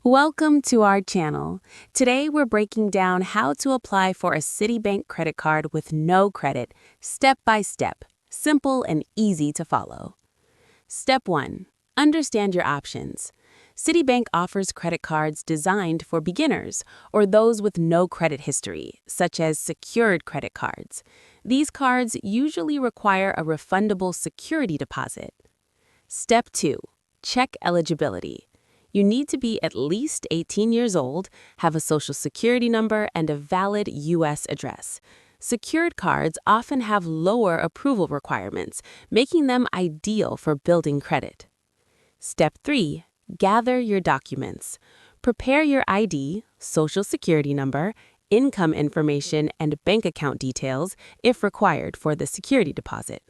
Welcome to our channel. Today we're breaking down how to apply for a Citibank credit card with no credit, step by step, simple and easy to follow. Step 1. Understand your options. Citibank offers credit cards designed for beginners or those with no credit history, such as secured credit cards. These cards usually require a refundable security deposit. Step 2. Check eligibility. You need to be at least 18 years old, have a social security number, and a valid U.S. address. Secured cards often have lower approval requirements, making them ideal for building credit. Step 3. Gather your documents. Prepare your ID, social security number, income information, and bank account details, if required for the security deposit.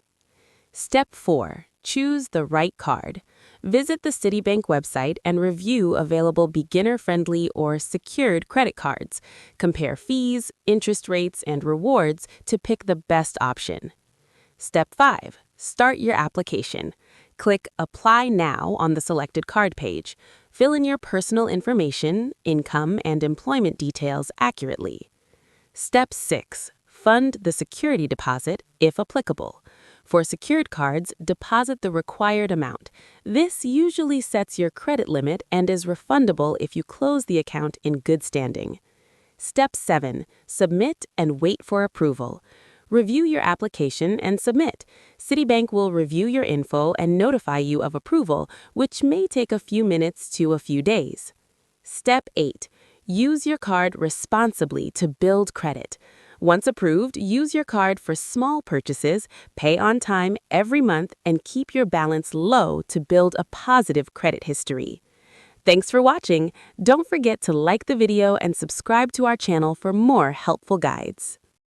Step 4. Choose the right card. Visit the Citibank website and review available beginner-friendly or secured credit cards. Compare fees, interest rates, and rewards to pick the best option. Step 5. Start your application. Click Apply Now on the selected card page. Fill in your personal information, income, and employment details accurately. Step 6. Fund the security deposit, if applicable. For secured cards, deposit the required amount. This usually sets your credit limit and is refundable if you close the account in good standing. Step 7. Submit and wait for approval. Review your application and submit. Citibank will review your info and notify you of approval, which may take a few minutes to a few days. Step 8. Use your card responsibly to build credit. Once approved, use your card for small purchases, pay on time every month, and keep your balance low to build a positive credit history. Thanks for watching. Don't forget to like the video and subscribe to our channel for more helpful guides.